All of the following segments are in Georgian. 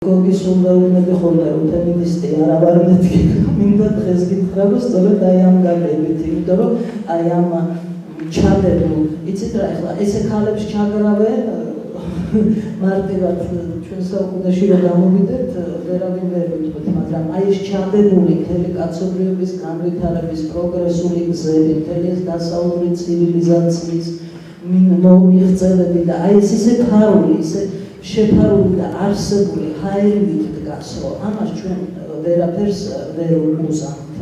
გოგის უნდაუნები ხოლმე რომ ფემინისტი არა ვარ მეთქი მინდა დღეს გითხრა რომ სწორედ აი ამ გაგებით იმიტომ რომ აი ამ ჩადებულ იცით რა ეხლა ესე ქალებს ჩაგრავენ მარტივად ჩვენ საუკუნეში რომ გამოვიდეთ ვერავინ ვერ ვიტყვით მაგრამ აი ეს ჩადებული მთელი კაცობრიობის განვითარების პროგრესული გზები მთელი ეს დასავლური ცივილიზაციის მიღწევები და აი ეს ისე ფარული ისე შეფარული და არსებული ჰაერით დგას რომ ამას ჩვენ ვერაფერს ვერ უზამთ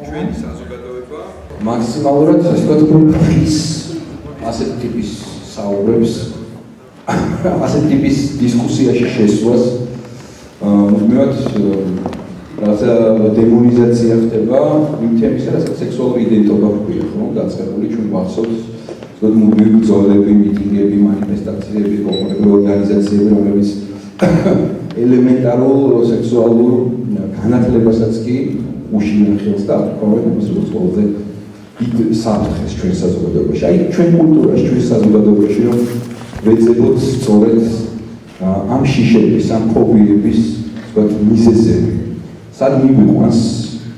ჩვენი საზოგადოება მაქსიმალურად ასე ვთქვათ ის ასეთ ტიპის საუბრებს ასეთ ტიპის დისკუსიაში შესვლას მუდმივად რაღაცა დემონიზაცია ხდება იმ თემისა რასაც სექსუალური იდენტობა ჰქვია ხო გაცხებული ჩვენ ვახსოვთ მუდმივი ბრძოლები, მიტინგები, მანიფესტაციები, კონკრეტული ორგანიზაციები, რომლებიც ელემენტარულ სექსუალურ განათლებასაც კი უშინან ხელს და კონკრეტულად როგორც ყველაზე დიდ საფრთხეს ჩვენ საზოგადოებაში. აი ჩვენ კულტურაში, ჩვენ საზოგადოებაში რომ ვეძებოთ სწორედ ამ შიშების, ამ ფობიების, ვთქვათ, მიზეზები. სად მიგვიყვანს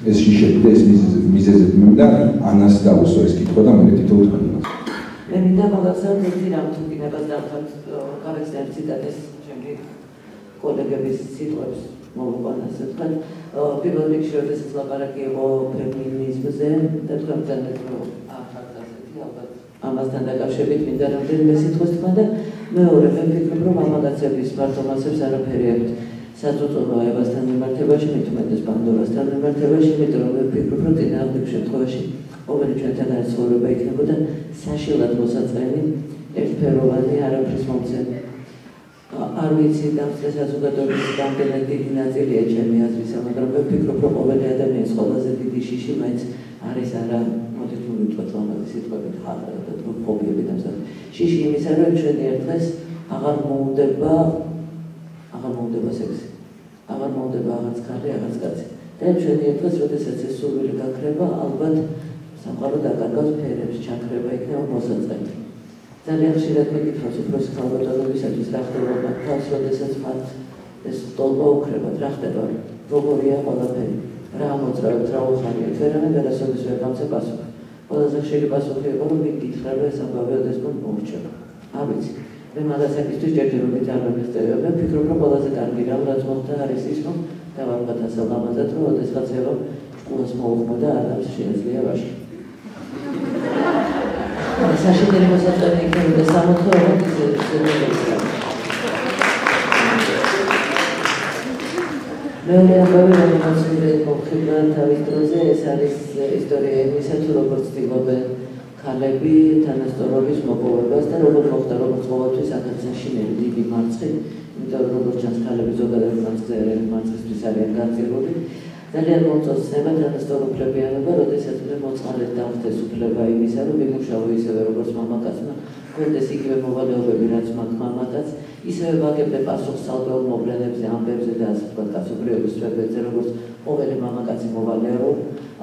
ეს შიშები და ეს მიზეზები მინდა ანას დაუსვა ეს კითხვა და მე თვითონ ვთქვი. მე მინდა მაგალითად ერთი რამ თუ გინებას დავხატ გავეცდები ციტატეს ჩემი კოლეგების სიტყვებს მოვუყვანას თქვენ პირველ რიგში როდესაც ლაპარაკი იყო ფემინიზმზე და თქვენ ვთქვათ რომ ახალ ასეთი ალბათ ამასთან დაკავშირებით მინდა რამდენიმე სიტყვას თქვა და მეორე მე ვფიქრობ რომ ამაგაცების მართლმასებს არაფერი აქვს საწუწუნო აებასთან მიმართებაში მით უმეტეს პანდორასთან მიმართებაში იმიტომ რომ მე ვფიქრობ რომ წინააღმდეგ შემთხვევაში ყოველი ჩვენთან არის ცხოვრება იქნებოდა საშილად მოსაწყენი, ერთფეროვანი, არაფრის მომცემი. არ ვიცი დამსწრე საზოგადოების რამდენად დიდი ნაწილია ჩემი აზრისა, მაგრამ მე ვფიქრობ, რომ ყოველი ადამიანის ყველაზე დიდი შიში მაინც არის არა, მოდით მივიტყვეთ ლამაზი სიტყვებით, ხალხი და ფობიები და მსგავსი. შიში იმისა, რომ ჩვენი ერთდღეს აღარ მოუნდება სექსი, აღარ მოუნდება აღარც ქალი, აღარც კაცი. და ჩვენი ერთდღეს, როდესაც ეს სურვილი გაქრება, ალბათ სამყარო დაკარგავს ფერებს, ჩაქრება იქნება მოსაწყენი. ძალიან ხშირად მეკითხავს უფროსი ქალბატონებისათვის რა ხდება მათ თავს, როდესაც მათ ეს ტოლობა უქრებათ, რა ხდება, როგორია ყველაფერი, რა მოძრავთ, რა უხარიათ, ვერავინ არასოდეს ვერ გამცა პასუხი. ყველაზე ხშირი პასუხი იყო, რომ მიკითხა, რომ ეს ამბავი ოდესმე მოურჩება. არ ვიცი, მე მაგასაკისთვის ჯერჯერობით არ მეხტევია, მე ვფიქრობ, რომ ყველაზე კარგი რამ რაც მოხდა არის ის, რომ დავარქვათ ასე ლამაზად, რომ ოდესღაც ერო ჭკუას მოუხმო და ადამიანს შეეძლია ვაშკი. საშინელი მოსაწყენი იქნებოდა სამოთხეობით ზედმეტად. მეორე ამბავი რომელსაც მოგხიბლა თავის დროზე ეს არის ისტორია იმისა თუ როგორ ცდილობენ ქალები თანასწორობის მოპოვებას და როგორ მოხდა როგორც ყოველთვის აქაც შინელი დიდი მარცხი, იმიტომ რომ როგორც ჩანს ქალები ზოგადად მარცხისთვის არიან განწირული. ძალიან მომწონსება თანასწორუფლებიანობა, როდესაც მე მოწყალეთ დავხდეს უფლება იმისა, რომ მიმუშაო ისევე როგორც მამაკაცმა, გვერდეს იგივე მოვალეობები, რაც მაქვს მამაკაც, ისევე ვაგებდე პასუხს ცალკეულ მოვლენებზე, ამბებზე და ასე ვთქვათ, კაცობრიობის ცვლილებებზე, როგორც ყოველი მამაკაცი მოვალეო.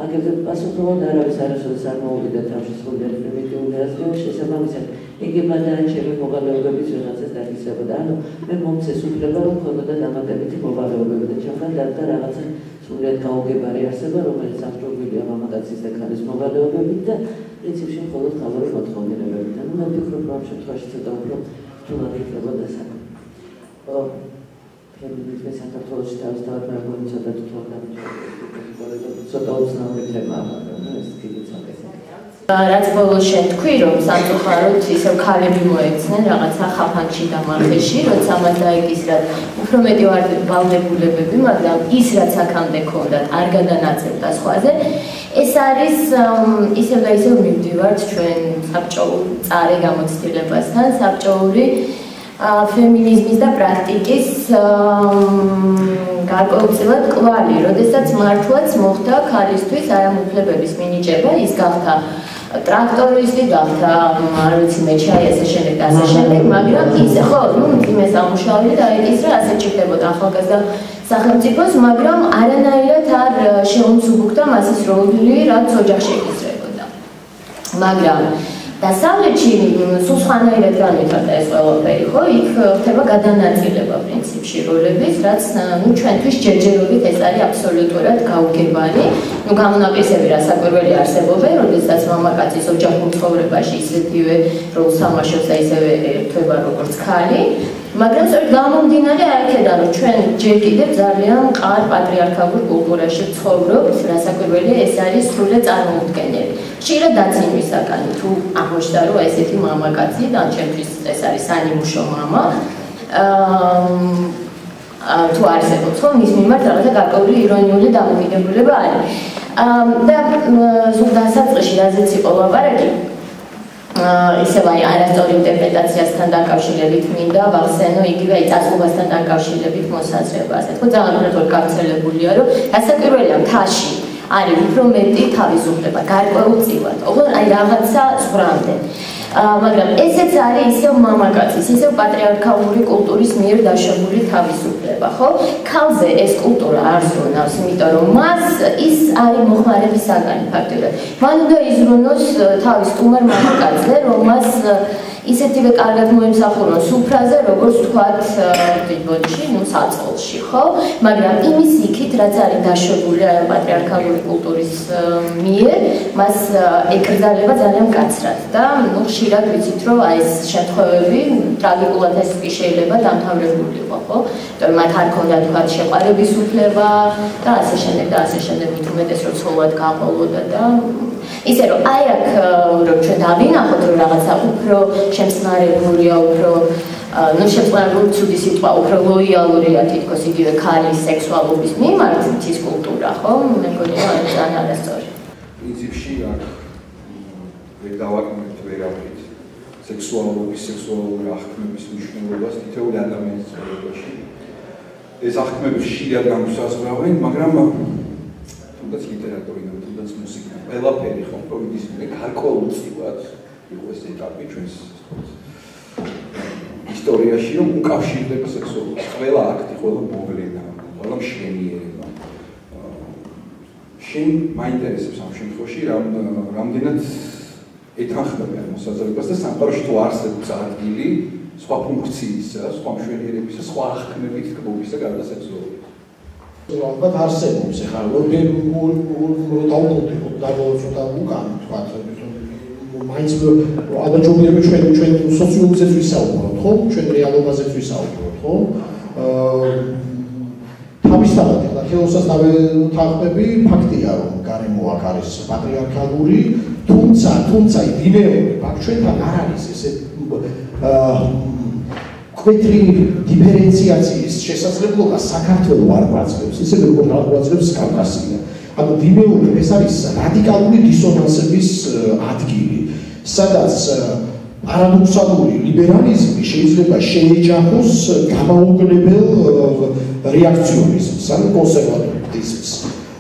აგებდე პასუხს, რომ არავის არასოდეს არ მოუვიდა თავში სრულიად პრიმიტიული აზრი, შესაბამისად, იგი მანდ ჩემი მოვალეობების ვიღაცას დაგისებოდა. ანუ მე მომცეს უფლება, რომ მქონოდა დამატებითი მოვალეობები და ჩემგან დადგა რაღაცა სრულიად გაუგებარი არსება, რომელიც აღჭურვილია მამაკაცის და ქალის მოვალეობებით და პრინციპში მხოლოდ ქალური მოთხოვნილებებით. ანუ მე ვფიქრობ, რომ ამ შემთხვევაში ცოტა უფრო რთულად იქნებოდა საქმე. ფემინიზმი საქართველოში თავისთავად მე მგონი ცოტა თვითონ გამიჩნდა. ცოტა უცნაური თემაა, მაგრამ ეს კიდეც აკეთებს. რაც ბოლოს შეთქვი, რომ სამწუხაროდ ისევ ქალები მოექცნენ რაღაცა ხაფანში და მარხეში, როცა მათ დაეკისრათ უფრო მეტი ვალდებულებები, მაგრამ ის რაც აქამდე ჰქონდათ, არ გადანაწევდა სხვაზე. ეს არის ისევ და ისევ მივდივართ ჩვენ საბჭოურ წარე გამოცდილებასთან, საბჭოური ფემინიზმის და პრაქტიკის გარკვეულწილად კვალი, როდესაც მართლაც მოხდა ქალისთვის არამუფლებების მინიჭება, ის გახდა ტრაქტორისტი გახდა, არ ვიცი მე ჩაიასე შემდეგ და ასე შემდეგ, მაგრამ ის ხო, იმეს ამუშავე და აიკისრა ასე ჭირდებოდა ახალგაზრდა სახელმწიფოს, მაგრამ არანაირად არ შეუმსუბუქდა მასის როლი, რაც ოჯახში ეკისრებოდა. მაგრამ დასავლეთში სულ სხვანაირად განვითარდა ეს ყველაფერი, ხო? იქ ხდება გადანაწილება პრინციპში როლების, რაც ჩვენთვის ჯერჯერობით ეს არის აბსოლუტურად გაუგებარი. გამონაკლისები რასაკვირველი არსებობენ, როდესაც მამაკაცის ოჯახურ ცხოვრებაში ისეთივე როლს თამაშობს და ისევე ერთვება როგორც ქალი. მაგრამ სწორედ გამომდინარე აქედან, რომ ჩვენ ჯერ კიდევ ძალიან მყარ პატრიარქალურ კულტურაში ვცხოვრობთ, რასაკვირველია ეს არის სრულად წარმოუდგენელი. ხშირად დაცინვისაგან თუ აღმოჩნდა, რომ ესეთი მამაკაცი და ჩემთვის ეს არის სანიმუშო მამა, თუ არსებობს, ხო, მის მიმართ რაღაცა გარკვეული ირონიული დამოკიდებულება არის. და ზოგ დასაწყისში რაზეც იყო ლაპარაკი, ისევ არასწორი ინტერპრეტაციასთან დაკავშირებით მინდა ვახსენო იგივე წასულობასთან დაკავშირებით მოსაზრება. ასე თქო, ძალიან უფრო გავრცელებულია, რომ რასაკვირველია მთაში არის უფრო მეტი თავისუფლება, გარკვეულწილად, ოღონდ რაღაცა ზღვრამდე. მაგრამ ესეც არის ისევ მამაკაცის, ისევ პატრიარქალური კულტურის მიერ დაშვებული თავისუფლება, ხო? ქალზე ეს კულტურა არ ზრუნავს, იმიტომ რომ მას ის არის მოხმარების საგანი ფაქტობრივად. მან უნდა იზრუნოს თავის სტუმარ მამაკაცზე, რომ მას ისეთივე კარგად მოემსახურონ სუფრაზე, როგორც თქვათ ტიბოდში, საწოლში, ხო? მაგრამ იმის იქით, რაც არის დაშვებული პატრიარქალური კულტურის მიერ, მას ეკრძალება ძალიან მკაცრად და ხშირად ვიცით, რომ ეს შემთხვევები ტრაგიკულად ეს კი შეიძლება დამთავრებული იყო, ხო? იმიტომ მათ არ ქონდათ თქვათ შეყვარების უფლება და ასე შემდეგ და ასე შემდეგ, მით უმეტეს რომ ცოლად გაყოლოდა და ისე რომ აი აქ რომ ჩვენ დავინახოთ რომ რაღაცა უფრო შემწყნარებულია, უფრო შემწყნარებული ცუდი სიტყვა, უფრო ლოიალურია თითქოს იგივე ქალის სექსუალობის მიმართ მთის კულტურა, ხო? მე მგონია ეს ძალიან არასწორი. პრინციპში აქ ვერ დავაკმევთ ვერავით სექსუალობის, სექსუალური აღქმების მნიშვნელობას თითოეული ადამიანის ცხოვრებაში. ეს აღქმები ხშირად განსაზღვრავენ, მაგრამ თუნდაც ლიტერატურა, თუნდაც მუსიკა, ყველაფერი ხო პროვიდის გარკვეულწილად იყო ეს ეტაპი ჩვენს ისტორიაში, რომ უკავშირდება სექსუალობას. ყველა აქტი, ყველა მოვლენა, ყველა მშვენიერება. შენ მაინტერესებს ამ შემთხვევაში რამდენად ეთანხმებიან მოსაზრებას და სამყაროში თუ არსებობს ადგილი სხვა ფუნქციისა, სხვა მშვენიერებისა, სხვა აღქმებით თქმობისა გარდა სექსუალობის. ალბათ არსებობს, ეხლა რომ დავუყოთ უკან, თქვათ, მაინც ალბათ ჩვენ სოციუმზეც ვისაუბროთ, ხო? ჩვენ რეალობაზეც ვისაუბროთ, ხო? თავისთავად ეხლა თეოსას დავეთანხმები, ფაქტია რომ გარემო აქ არის პატრიარქალური, თუმცა იდეოლოგია აქ ჩვენთან არ არის ესე კვეთრი დიფერენციაციის შესაძლებლობა საქართველოს არ გვაძლევს, ისევე როგორც არ გვაძლევს კავკასია. ანუ იდეოლოგია ეს არის რადიკალური დისონანსების ადგილი, სადაც პარადოქსალური ლიბერალიზმი შეიძლება შეეჯახოს გამაუგებელ რეაქციონიზმს, ანუ კონსერვატიზმს.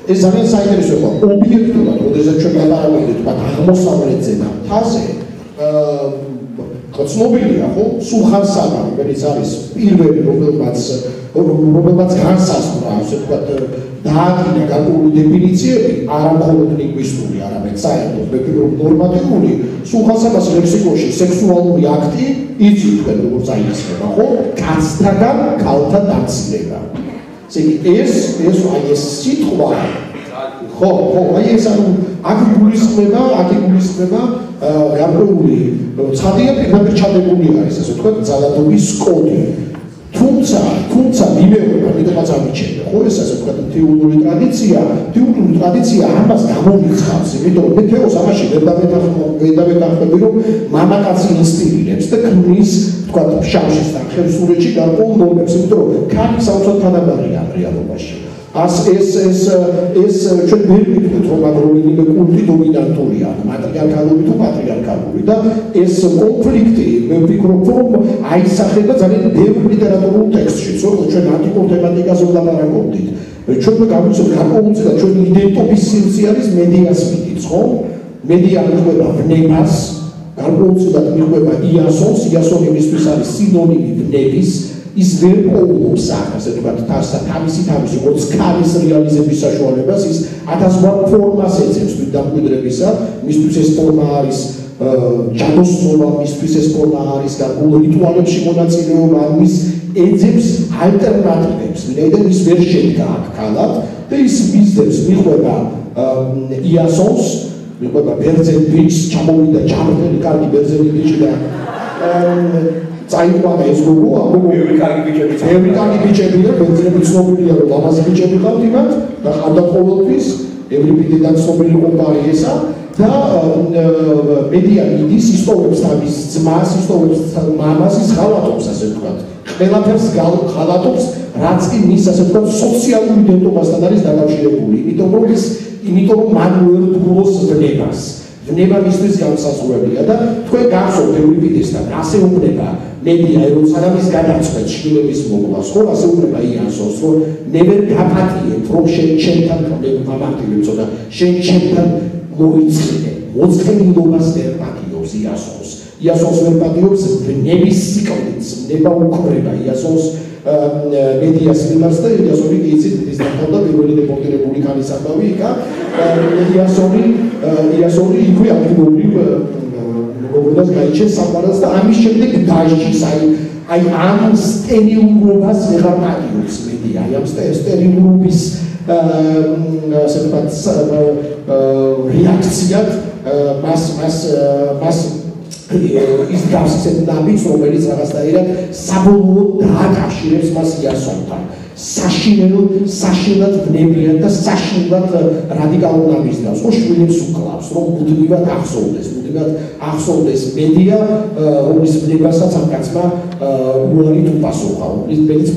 ეს ძალიან საინტერესოა, ობიექტურად, როდესაც ჩვენ ვაპარაკობთ აღმოსავლეთზე და მთაზე, ცნობილია, ხო? სულხან საბა, რომელიც არის პირველი, რომელმაც განსაზღვრა, ასე ვთქვათ, დაადგინა გარკვეული დეფინიციები, არა მხოლოდ ლინგვისტური, არამედ საერთოდ ნორმატიული, სულხან საბას ლექსიკონში სექსუალური აქტი იცით თქვენ როგორ წაინაცვლება, ხო? კაცთაგან ქალთა დამცირება. ეს სიტყვა ხო, აი ეს ანუ აქ გულისხმება გარკვეული ცხადია პირდაპირ ჩადებული არის, ასე ვთქვათ, ძალადობის კოდი. თუმცა მიმეორება მიდღაც ამიჩენდა, ხო, ეს ასე ვთქვათ, თეოლოგიური ტრადიცია ამას გამომიხავს, იმიტომ რომ მე თეოს ამაში ვერ დავეთანხმები, რომ მამაკაცი ინსტინქტებს და ქმნის, ვთქვათ, ფშავშის და ხევსურეთში გარკვეულ ნორმებს, იმიტომ რომ ქალი საოცრად თანაბარია რეალობაში. ეს ჩვენ ვერ ვიტყვით, რომ აგროვინიმე კულტი დომინანტურია, მატრიარქალური თუ პატრიარქალური და ეს კონფლიქტი მე ვფიქრობ, რომ აისახება ძალიან ბევრ ლიტერატურულ ტექსტში, როგორც ჩვენ ანტიკურ თემატიკაზე ვლაპარაკობდით. ჩვენ გამოვიცეთ გარკვეულწილად ჩვენი იდენტობის სივრცე არის მედიას მიდიც, ხო? მედია მიყვება ვნებას, გარკვეულწილად მიყვება იასონს, იასონი მისთვის არის სინონიმი ვნების. ის ვერ პოულობს ასე ვთქვათ თავისი როგორც ქალის რეალიზების საშუალებას, ის ათასგვარ ფორმას ეძებს დამკვიდრებისა, მისთვის ეს ფორმა არის ჯადოსნობა მისთვის ეს ფორმა არის და რიტუალებში მონაწილეობა მის ეძებს ალტერნატივებს, ვინაიდან ის ვერ შედგა აქ ქალად და ის მისდევს მიყვება იასონს, მიყვება ბერძენ ბიჭს, ჩამოვიდა ჯამრთელი კარგი ბერძენი ბიჭი და წაიყვანა ეს გოგო, ბევრი კარგი ბიჭები და ბერძნები ცნობილია რომ ლამაზი ბიჭები ყავთ იმათ და ყავდათ ყოველთვის ევრიპიდიდან ცნობილი ყოფარი ესა და მედია მიდის ისტოვებს თავის ძმას, ისტოვებს მამას, ის ხალატობს ასე ვთქვათ. ყველაფერს ხალატობს, რაც კი მის ასე ვთქვათ სოციალურ იდენტობასთან არის დაკავშირებული. იმიტომ რომ მან უერთგულოს ვნება მისთვის განსაზღვრებია და თქვენ გახსოვთ ევრიპიდესთან ასე უყრება მედია როცა ის გადაწყვეტს შვილების მოკვლას, ხო, ასე უყრება იასონს, რომ ნებერ გაპატიეთ, რომ შენ ჩემთან გამარტივებსო და შენ ჩემთან მოიწყიდე. მოწყენილობას ვერ პატიობს იასონს. იასონს ვერ პატიობს ნების სიკვდილს, ნება უყრება იასონს მედიას მიმართ და იასონი იცით ის დაყავდა პირველი დეპორტირებული ქალის ამბავი იქა იასონი იქვე აქტიურობრივ მეგობრობას გაიჩენს საყვარელს და ამის შემდეგ დაიჭირს აი ამ სტერილურობას ვეღარ პატიობს მედია ამ სტერილურობის ასე ვთქვათ რეაქციად მას ის გავსცეთ ნაბიჯს, რომელიც რაღაცნაირად საბოლოოდ დააკავშირებს მას იასონთან. საშინლად ვნებიან და საშინლად რადიკალურ ნაბიჯს დავს. ხო, შვილებს უკლავს, რომ მუდმივად ახსოვდეს მედია, რომლის ვნებასაც ამ კაცმა უარი თუ პასუხა, რომელიც